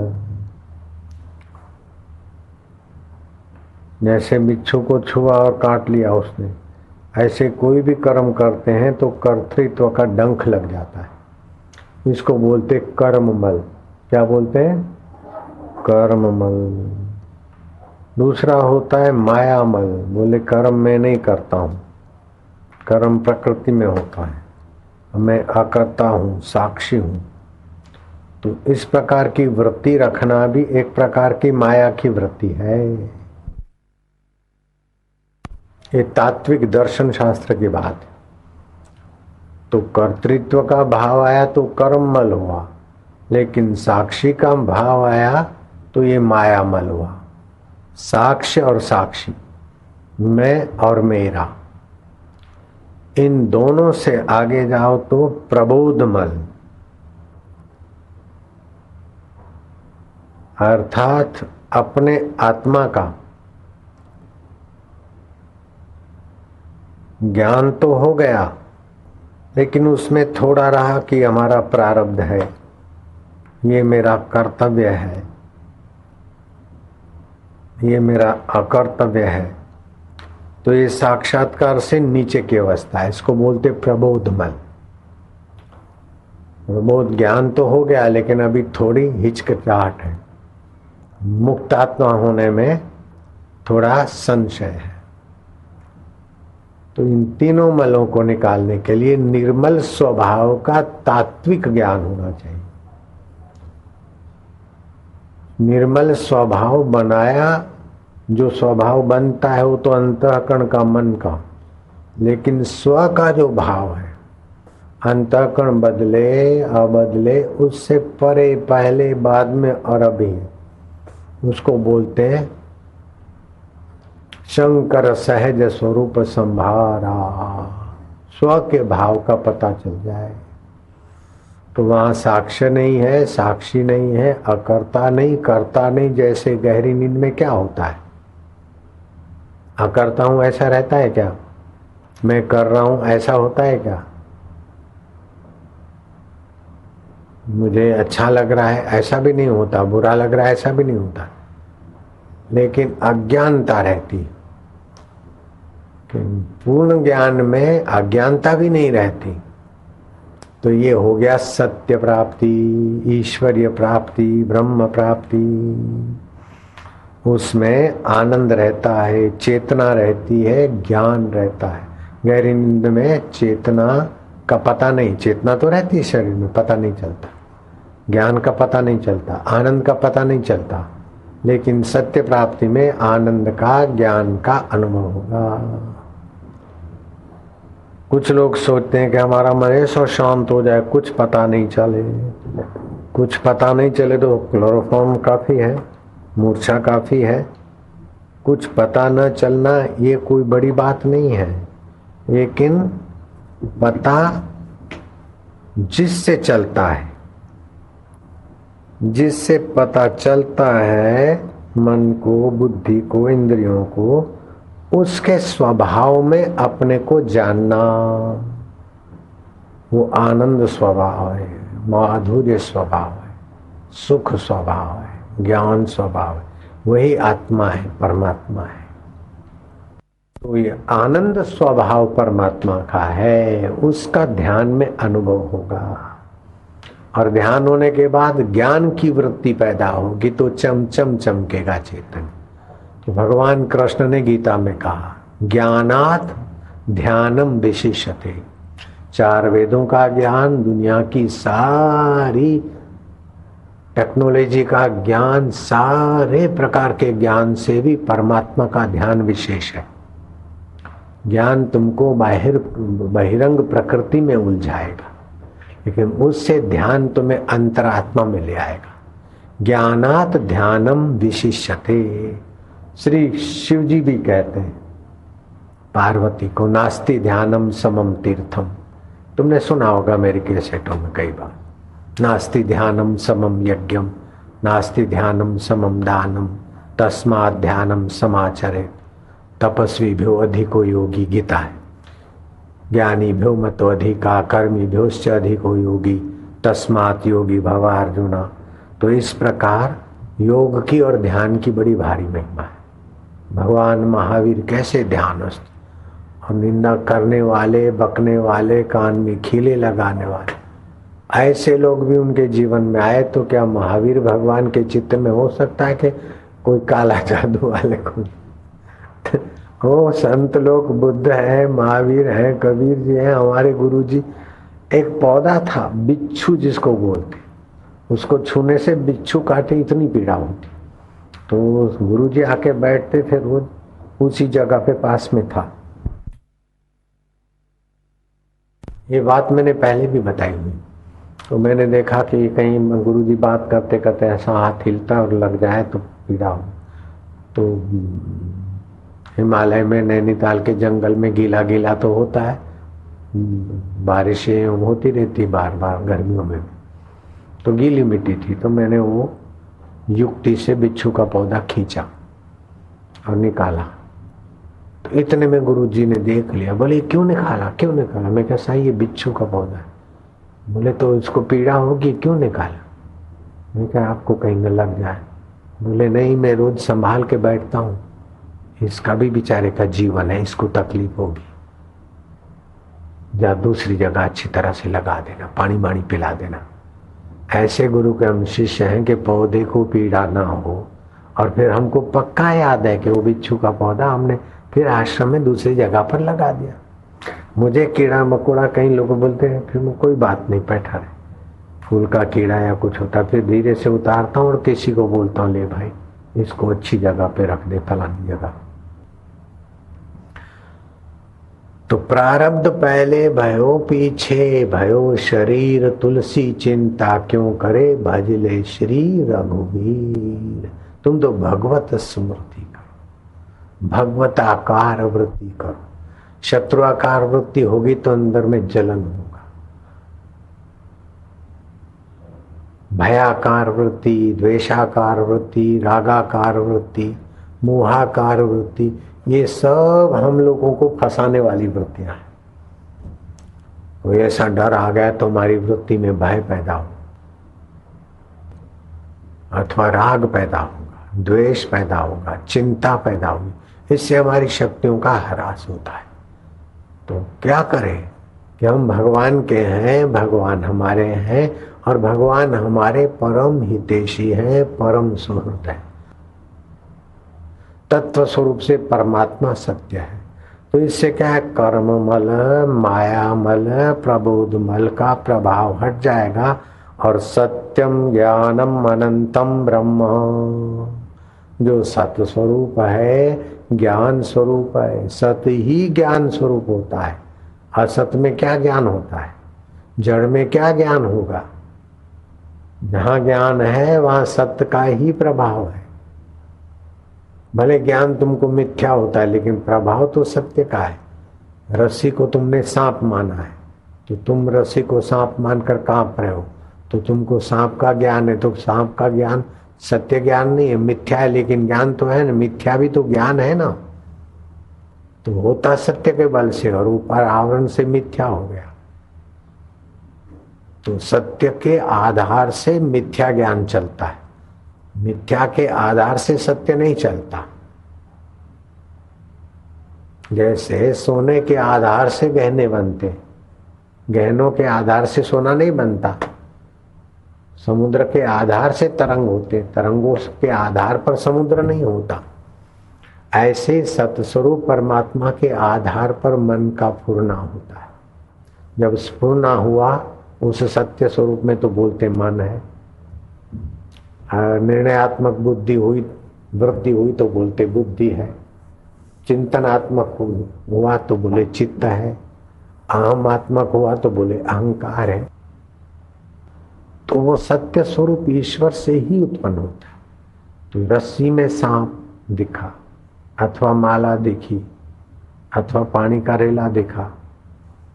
जैसे बिच्छू को छुआ और काट लिया उसने, ऐसे कोई भी कर्म करते हैं तो कर्तृत्व का डंक लग जाता है। इसको बोलते कर्ममल। क्या बोलते हैं? कर्ममल। दूसरा होता है मायामल। बोले कर्म मैं नहीं करता हूँ, कर्म प्रकृति में होता है, मैं अकर्ता हूँ, साक्षी हूँ। तो इस प्रकार की वृत्ति रखना भी एक प्रकार की माया की वृत्ति है। ये तात्विक दर्शन शास्त्र की बात है। तो कर्तृत्व का भाव आया तो कर्ममल हुआ, लेकिन साक्षी का भाव आया तो ये मायामल हुआ। साक्ष्य और साक्षी, मैं और मेरा, इन दोनों से आगे जाओ तो प्रबोधमल, अर्थात अपने आत्मा का ज्ञान तो हो गया, लेकिन उसमें थोड़ा रहा कि हमारा प्रारब्ध है, ये मेरा कर्तव्य है, ये मेरा अकर्तव्य है। तो ये साक्षात्कार से नीचे की अवस्था है, इसको बोलते प्रबोधमल। प्रबोध ज्ञान तो हो गया, लेकिन अभी थोड़ी हिचकिचाहट है, मुक्त आत्मा होने में थोड़ा संशय है। तो इन तीनों मलों को निकालने के लिए निर्मल स्वभाव का तात्विक ज्ञान होना चाहिए। निर्मल स्वभाव बनाया, जो स्वभाव बनता है वो तो अंतःकरण का, मन का, लेकिन स्व का जो भाव है, अंतःकरण बदले अबदले उससे परे, पहले बाद में और अभी, उसको बोलते हैं शंकर सहज स्वरूप संभारा। स्व के भाव का पता चल जाए तो वहां साक्ष्य नहीं है, साक्षी नहीं है, अकर्ता नहीं, करता नहीं। जैसे गहरी नींद में क्या होता है, अकर्ता हूं ऐसा रहता है क्या, मैं कर रहा हूं ऐसा होता है क्या, मुझे अच्छा लग रहा है ऐसा भी नहीं होता, बुरा लग रहा है ऐसा भी नहीं होता, लेकिन अज्ञानता रहती। पूर्ण ज्ञान में अज्ञानता भी नहीं रहती। तो ये हो गया सत्य प्राप्ति, ईश्वरीय प्राप्ति, ब्रह्म प्राप्ति। उसमें आनंद रहता है, चेतना रहती है, ज्ञान रहता है। गहरी नींद में चेतना का पता नहीं, चेतना तो रहती है शरीर में, पता नहीं चलता, ज्ञान का पता नहीं चलता, आनंद का पता नहीं चलता, लेकिन सत्य प्राप्ति में आनंद का, ज्ञान का अनुभव होगा। कुछ लोग सोचते हैं कि हमारा मन ऐसा शांत हो जाए, कुछ पता नहीं चले। कुछ पता नहीं चले तो क्लोरोफॉर्म काफी है, मूर्छा काफी है। कुछ पता न चलना ये कोई बड़ी बात नहीं है, लेकिन पता जिससे चलता है, जिससे पता चलता है मन को, बुद्धि को, इंद्रियों को, उसके स्वभाव में अपने को जानना, वो आनंद स्वभाव है, माधुर्य स्वभाव है, सुख स्वभाव है, ज्ञान स्वभाव है, वही आत्मा है, परमात्मा है। तो ये आनंद स्वभाव परमात्मा का है, उसका ध्यान में अनुभव होगा। और ध्यान होने के बाद ज्ञान की वृत्ति पैदा होगी तो चमचम चमकेगा चेतन। तो भगवान कृष्ण ने गीता में कहा, ज्ञानात् ध्यानम विशिष्यते। 4 वेदों का ज्ञान, दुनिया की सारी टेक्नोलॉजी का ज्ञान, सारे प्रकार के ज्ञान से भी परमात्मा का ध्यान विशेष है। ज्ञान तुमको बहिरंग प्रकृति में उलझाएगा, लेकिन उससे ध्यान तुम्हें अंतरात्मा में ले आएगा। ज्ञानात् ध्यानम विशिष्यते। श्री शिव जी भी कहते हैं पार्वती को, नास्ति ध्यानम समम तीर्थम। तुमने सुना होगा मेरी कैसेटों में कई बार, नास्ति ध्यानम समम यज्ञम, नास्ति ध्यानम समम दानम, तस्मात् ध्यानम समाचरे, तपस्वी भ्यो अधिको योगी। गीता है, ज्ञानी भ्यो मतो अधिका, कर्मी भ्योश्च अधिको योगी, तस्मात् योगी भव अर्जुना। तो इस प्रकार योग की और ध्यान की बड़ी भारी महिमा है। भगवान महावीर कैसे ध्यानस्थ, और निंदा करने वाले, बकने वाले, कान में खीले लगाने वाले, ऐसे लोग भी उनके जीवन में आए तो क्या महावीर भगवान के चित्त में हो सकता है कि कोई काला जादू वाले को हो? संत लोग बुद्ध है, महावीर है, कबीर जी हैं, हमारे गुरु जी। एक पौधा था बिच्छू जिसको बोलते, उसको छूने से बिच्छू काटे इतनी पीड़ा होती, तो गुरु जी आके बैठते थे रोज उसी जगह पे, पास में था। ये बात मैंने पहले भी बताई हुई। तो मैंने देखा कि कहीं गुरुजी बात करते करते ऐसा हाथ हिलता और लग जाए तो पीड़ा हो। तो हिमालय में नैनीताल के जंगल में गीला गीला तो होता है, बारिशें होती रहती बार बार गर्मियों में, तो गीली मिट्टी थी। तो मैंने वो युक्ति से बिच्छू का पौधा खींचा और निकाला। तो इतने में गुरुजी ने देख लिया, बोले क्यों निकाला क्यों निकाला? मैं कहा साईं ये बिच्छू का पौधा है। बोले तो इसको पीड़ा होगी, क्यों निकाला? मैं कहा आपको कहीं न लग जाए। बोले नहीं, मैं रोज संभाल के बैठता हूँ, इसका भी बेचारे का जीवन है, इसको तकलीफ होगी, या दूसरी जगह अच्छी तरह से लगा देना, पानी वाणी पिला देना। ऐसे गुरु के हम शिष्य हैं कि पौधे को पीड़ा ना हो। और फिर हमको पक्का याद है कि वो बिच्छू का पौधा हमने फिर आश्रम में दूसरी जगह पर लगा दिया। मुझे कीड़ा मकोड़ा कई लोग बोलते हैं, फिर मैं कोई बात नहीं, बैठा रहे, फूल का कीड़ा या कुछ होता फिर धीरे से उतारता हूँ और किसी को बोलता हूँ ले भाई इसको अच्छी जगह पे रख दे, फलानी जगह। तो प्रारब्ध पहले भयो पीछे भयो शरीर, तुलसी चिंता क्यों करे, भजले श्री रघुवीर। तुम तो भगवत स्मृति करो, भगवत आकार वृत्ति करो। शत्रुआकार वृत्ति होगी तो अंदर में जलन होगा, भयाकार वृत्ति, द्वेषाकार वृत्ति, रागाकार वृत्ति, मोहाकार वृत्ति, ये सब हम लोगों को फंसाने वाली वृत्तियां हैं। कोई ऐसा डर आ गया तो हमारी वृत्ति में भय पैदा हो, अथवा राग पैदा होगा, द्वेष पैदा होगा, चिंता पैदा होगी। इससे हमारी शक्तियों का ह्रास होता है। तो क्या करें कि हम भगवान के हैं, भगवान हमारे हैं और भगवान हमारे परम हितैषी हैं, परम सुहृद है। तत्व स्वरूप से परमात्मा सत्य है। तो इससे क्या है, कर्म मल, माया मल, प्रबोध मल का प्रभाव हट जाएगा और सत्यम ज्ञानम अनंतम ब्रह्म, जो सत्य स्वरूप है, ज्ञान स्वरूप है। सत्य ही ज्ञान स्वरूप होता है। असत में क्या ज्ञान होता है? जड़ में क्या ज्ञान होगा? जहां ज्ञान है वहां सत्य का ही प्रभाव है। भले ज्ञान तुमको मिथ्या होता है लेकिन प्रभाव तो सत्य का है। रस्सी को तुमने सांप माना है तो तुम रस्सी को सांप मानकर कांप रहे हो, तो तुमको सांप का ज्ञान है। तो सांप का ज्ञान सत्य ज्ञान नहीं है, मिथ्या है, लेकिन ज्ञान तो है ना। मिथ्या भी तो ज्ञान है ना, तो होता सत्य के बल से और ऊपर आवरण से मिथ्या हो गया। तो सत्य के आधार से मिथ्या ज्ञान चलता है, मिथ्या के आधार से सत्य नहीं चलता। जैसे सोने के आधार से गहने बनते, गहनों के आधार से सोना नहीं बनता। समुद्र के आधार से तरंग होते, तरंगों के आधार पर समुद्र नहीं होता। ऐसे सतस्वरूप परमात्मा के आधार पर मन का फुरना होता है। जब स्फुरना हुआ उस सत्य स्वरूप में तो बोलते मन है। निर्णयात्मक बुद्धि हुई, वृत्ति हुई तो बोलते बुद्धि है। चिंतनात्मक हुआ तो बोले चित्त है। अहमात्मक हुआ तो बोले अहंकार है। तो वो सत्य स्वरूप ईश्वर से ही उत्पन्न होता है। तो रस्सी में सांप दिखा अथवा माला दिखी अथवा पानी का रेला दिखा,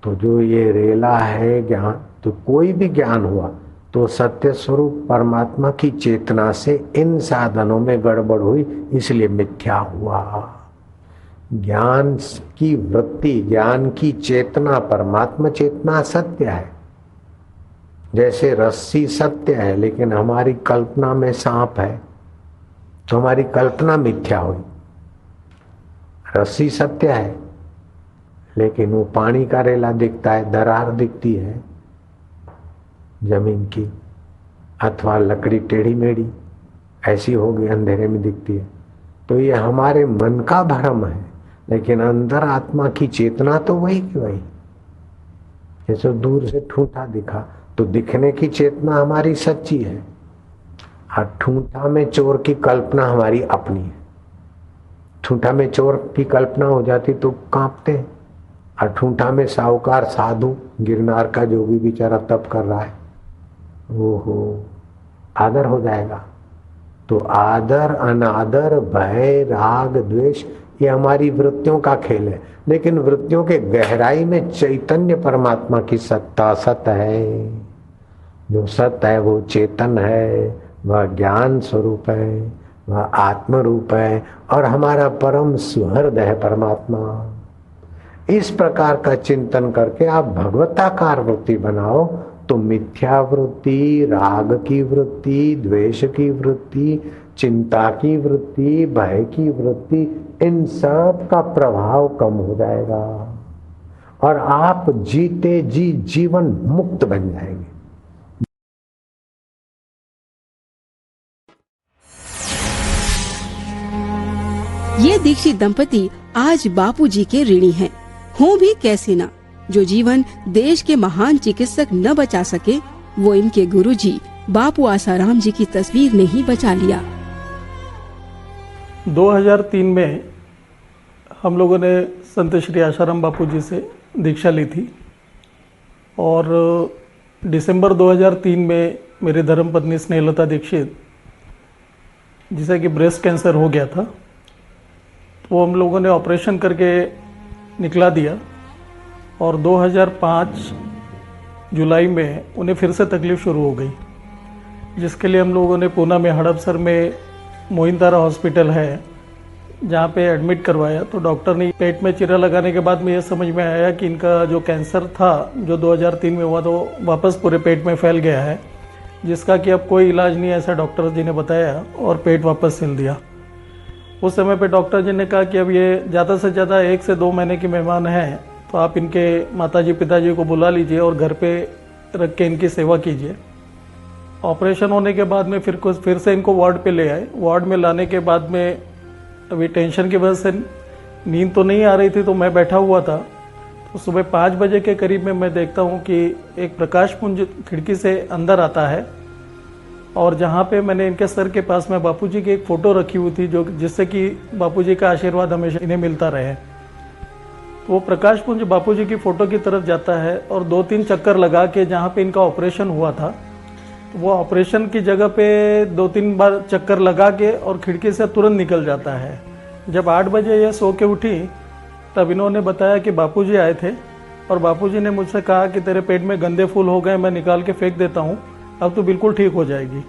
तो जो ये रेला है ज्ञान, तो कोई भी ज्ञान हुआ तो सत्य स्वरूप परमात्मा की चेतना से इन साधनों में गड़बड़ हुई, इसलिए मिथ्या हुआ। ज्ञान की वृत्ति, ज्ञान की चेतना, परमात्मा चेतना सत्य है। जैसे रस्सी सत्य है लेकिन हमारी कल्पना में सांप है तो हमारी कल्पना मिथ्या हुई। रस्सी सत्य है लेकिन वो पानी का रेला दिखता है, दरार दिखती है जमीन की, अथवा लकड़ी टेढ़ी मेढ़ी ऐसी होगी, अंधेरे में दिखती है। तो ये हमारे मन का भ्रम है, लेकिन अंदर आत्मा की चेतना तो वही की वही। जैसे दूर से ठूंठा दिखा तो दिखने की चेतना हमारी सच्ची है, और ठूंठा में चोर की कल्पना हमारी अपनी है। ठूंठा में चोर की कल्पना हो जाती तो कांपते हैं, अठूठा में साहूकार साधु, गिरनार का जोगी बेचारा तप कर रहा है, ओहो आदर हो जाएगा। तो आदर अनादर भय राग द्वेष ये हमारी वृत्तियों का खेल है, लेकिन वृत्तियों के गहराई में चैतन्य परमात्मा की सत्ता सत है। जो सत्य है वो चेतन है, वह ज्ञान स्वरूप है, वह आत्म रूप है और हमारा परम सुहृद है परमात्मा। इस प्रकार का चिंतन करके आप भगवताकार वृत्ति बनाओ तो मिथ्या वृत्ति, राग की वृत्ति, द्वेष की वृत्ति, चिंता की वृत्ति, भय की वृत्ति, इन सब का प्रभाव कम हो जाएगा और आप जीते जी जीवन मुक्त बन जाएंगे। ये दीक्षित दंपति आज बापूजी के ऋणी हैं। हों भी कैसे ना, जो जीवन देश के महान चिकित्सक न बचा सके, वो इनके गुरुजी बापू आसाराम जी की तस्वीर ने ही बचा लिया। 2003 में हम लोगों ने संत श्री आसाराम बापू जी से दीक्षा ली थी और दिसंबर 2003 में मेरी धर्मपत्नी स्नेहलता दीक्षित, जिसे कि ब्रेस्ट कैंसर हो गया था, तो हम लोगों ने ऑपरेशन करके निकला दिया और 2005 जुलाई में उन्हें फिर से तकलीफ़ शुरू हो गई, जिसके लिए हम लोगों ने पूना में हड़पसर में मोहिंतारा हॉस्पिटल है जहाँ पे एडमिट करवाया। तो डॉक्टर ने पेट में चीरा लगाने के बाद में ये समझ में आया कि इनका जो कैंसर था जो 2003 में हुआ तो वापस पूरे पेट में फैल गया है, जिसका कि अब कोई इलाज नहीं है, ऐसा डॉक्टर जी ने बताया और पेट वापस सिल दिया। उस समय पे डॉक्टर जी ने कहा कि अब ये ज़्यादा से ज़्यादा 1 से 2 महीने की मेहमान हैं, तो आप इनके माताजी पिताजी को बुला लीजिए और घर पे रख के इनकी सेवा कीजिए। ऑपरेशन होने के बाद में फिर से इनको वार्ड पे ले आए। वार्ड में लाने के बाद में अभी टेंशन की वजह से नींद तो नहीं आ रही थी, तो मैं बैठा हुआ था। तो सुबह 5 बजे के करीब में मैं देखता हूँ कि एक प्रकाश पुंज खिड़की से अंदर आता है और जहाँ पे मैंने इनके सर के पास में बापूजी की एक फ़ोटो रखी हुई थी, जो जिससे कि बापूजी का आशीर्वाद हमेशा इन्हें मिलता रहे। तो वो प्रकाश पुंज बापूजी की फ़ोटो की तरफ जाता है और 2-3 चक्कर लगा के जहाँ पे इनका ऑपरेशन हुआ था, तो वो ऑपरेशन की जगह पे 2-3 बार चक्कर लगा के और खिड़की से तुरंत निकल जाता है। जब 8 बजे ये सो के उठी तब इन्होंने बताया कि बापूजी आए थे और बापूजी ने मुझसे कहा कि तेरे पेट में गंदे फूल हो गए, मैं निकाल के फेंक देता हूँ, अब तो बिल्कुल ठीक हो जाएगी।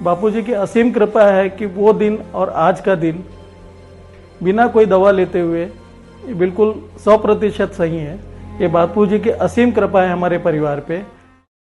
बापूजी की असीम कृपा है कि वो दिन और आज का दिन बिना कोई दवा लेते हुए बिल्कुल 100% सही है। ये बापूजी की असीम कृपा है हमारे परिवार पे।